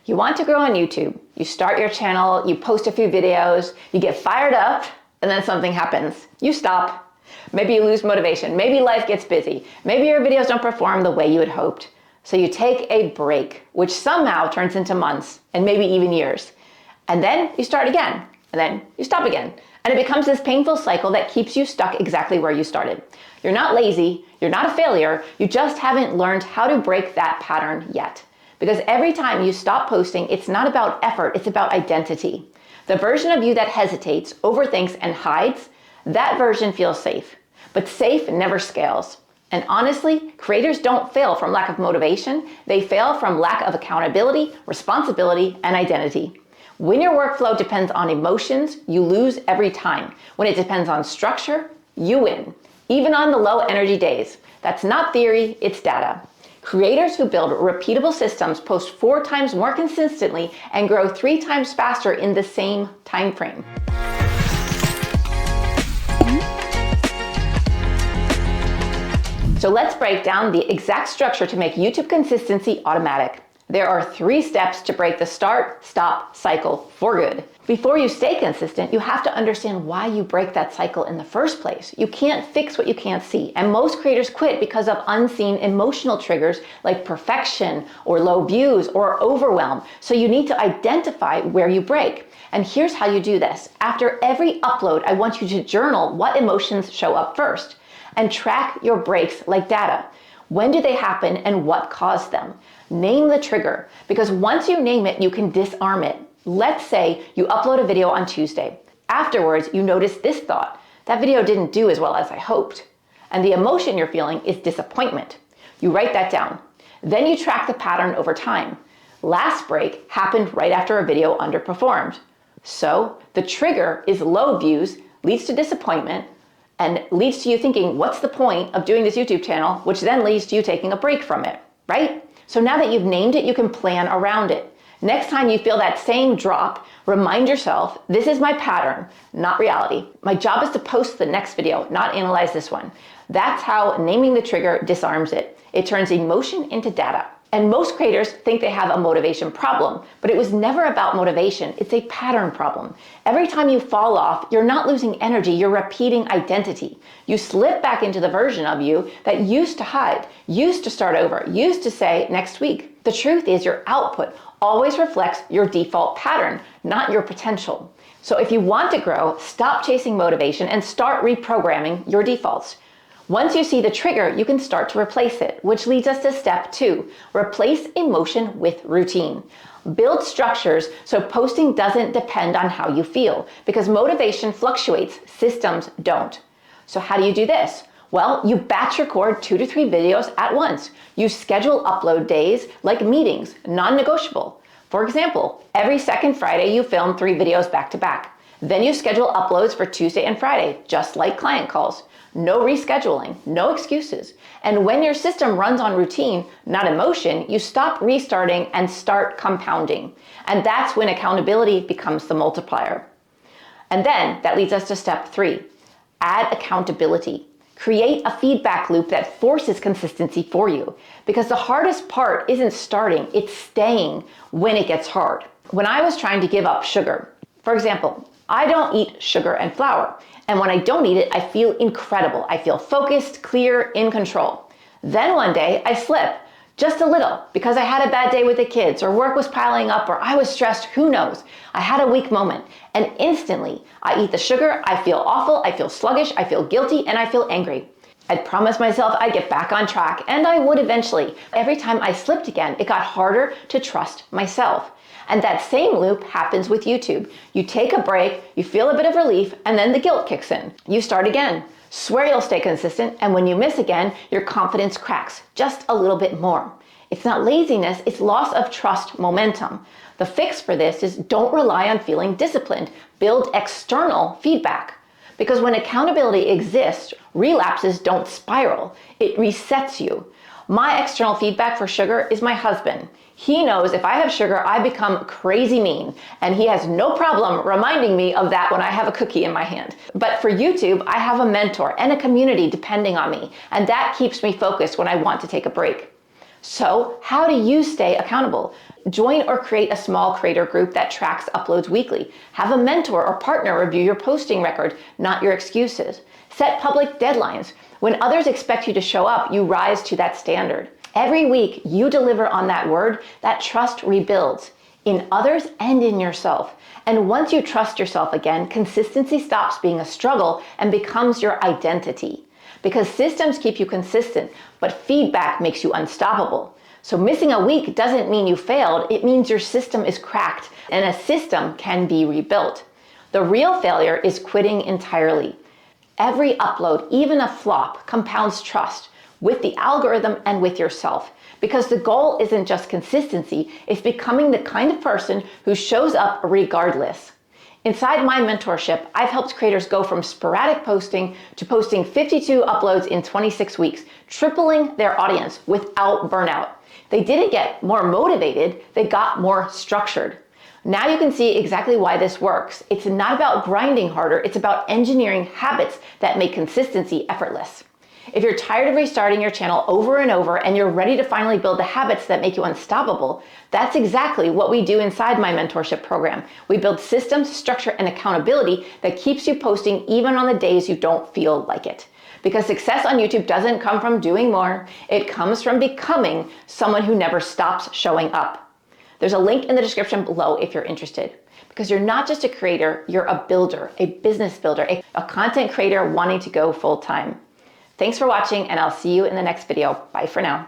You want to grow on YouTube. You start your channel, you post a few videos, you get fired up, and then something happens. You stop. Maybe you lose motivation. Maybe life gets busy. Maybe your videos don't perform the way you had hoped. So you take a break, which somehow turns into months and maybe even years. And then you start again, and then you stop again. And it becomes this painful cycle that keeps you stuck exactly where you started. You're not lazy, you're not a failure, you just haven't learned how to break that pattern yet. Because every time you stop posting, it's not about effort, it's about identity. The version of you that hesitates, overthinks, and hides, that version feels safe. But safe never scales. And honestly, creators don't fail from lack of motivation, they fail from lack of accountability, responsibility, and identity. When your workflow depends on emotions, you lose every time. When it depends on structure, you win. Even on the low energy days. That's not theory, it's data. Creators who build repeatable systems post 4 times more consistently and grow 3 times faster in the same time frame. So let's break down the exact structure to make YouTube consistency automatic. There are 3 steps to break the start-stop cycle for good. Before you stay consistent, you have to understand why you break that cycle in the first place. You can't fix what you can't see, and most creators quit because of unseen emotional triggers like perfection or low views or overwhelm. So you need to identify where you break. And here's how you do this. After every upload, I want you to journal what emotions show up first and track your breaks like data. When do they happen and what caused them? Name the trigger, because once you name it, you can disarm it. Let's say you upload a video on Tuesday. Afterwards, you notice this thought: that video didn't do as well as I hoped. And the emotion you're feeling is disappointment. You write that down. Then you track the pattern over time. Last break happened right after a video underperformed. So the trigger is low views, leads to disappointment, and leads to you thinking, what's the point of doing this YouTube channel, which then leads to you taking a break from it, right? So now that you've named it, you can plan around it. Next time you feel that same drop, remind yourself, this is my pattern, not reality. My job is to post the next video, not analyze this one. That's how naming the trigger disarms it. It turns emotion into data. And most creators think they have a motivation problem, but it was never about motivation. It's a pattern problem. Every time you fall off, you're not losing energy, you're repeating identity. You slip back into the version of you that used to hide, used to start over, used to say next week. The truth is your output always reflects your default pattern, not your potential. So if you want to grow, stop chasing motivation and start reprogramming your defaults. Once you see the trigger, you can start to replace it, which leads us to step 2, replace emotion with routine. Build structures so posting doesn't depend on how you feel, because motivation fluctuates, systems don't. So how do you do this? Well, you batch record 2 to 3 videos at once. You schedule upload days like meetings, non-negotiable. For example, every second Friday you film 3 videos back to back. Then you schedule uploads for Tuesday and Friday, just like client calls. No rescheduling, no excuses. And when your system runs on routine, not emotion, you stop restarting and start compounding. And that's when accountability becomes the multiplier. And then that leads us to step 3, add accountability. Create a feedback loop that forces consistency for you. Because the hardest part isn't starting, it's staying when it gets hard. When I was trying to give up sugar, for example, I don't eat sugar and flour. And when I don't eat it, I feel incredible. I feel focused, clear, in control. Then one day I slip, just a little, because I had a bad day with the kids, or work was piling up, or I was stressed, who knows? I had a weak moment, and instantly I eat the sugar, I feel awful, I feel sluggish, I feel guilty, and I feel angry. I'd promised myself I'd get back on track, and I would eventually. Every time I slipped again, it got harder to trust myself. And that same loop happens with YouTube. You take a break, you feel a bit of relief, and then the guilt kicks in. You start again. Swear you'll stay consistent, and when you miss again, your confidence cracks just a little bit more. It's not laziness, it's loss of trust momentum. The fix for this is don't rely on feeling disciplined. Build external feedback. Because when accountability exists, relapses don't spiral. It resets you. My external feedback for sugar is my husband. He knows if I have sugar, I become crazy mean, and he has no problem reminding me of that when I have a cookie in my hand. But for YouTube, I have a mentor and a community depending on me, and that keeps me focused when I want to take a break. So how do you stay accountable? Join or create a small creator group that tracks uploads weekly. Have a mentor or partner review your posting record, not your excuses. Set public deadlines. When others expect you to show up, you rise to that standard. Every week you deliver on that word, that trust rebuilds in others and in yourself. And once you trust yourself again, consistency stops being a struggle and becomes your identity. Because systems keep you consistent, but feedback makes you unstoppable. So missing a week doesn't mean you failed, it means your system is cracked, and a system can be rebuilt. The real failure is quitting entirely. Every upload, even a flop, compounds trust with the algorithm and with yourself. Because the goal isn't just consistency, it's becoming the kind of person who shows up regardless. Inside my mentorship, I've helped creators go from sporadic posting to posting 52 uploads in 26 weeks, tripling their audience without burnout. They didn't get more motivated, they got more structured. Now you can see exactly why this works. It's not about grinding harder, it's about engineering habits that make consistency effortless. If you're tired of restarting your channel over and over and you're ready to finally build the habits that make you unstoppable, that's exactly what we do inside my mentorship program. We build systems, structure, and accountability that keeps you posting even on the days you don't feel like it. Because success on YouTube doesn't come from doing more, it comes from becoming someone who never stops showing up. There's a link in the description below if you're interested. Because you're not just a creator, you're a builder, a business builder, a content creator wanting to go full time. Thanks for watching, and I'll see you in the next video. Bye for now.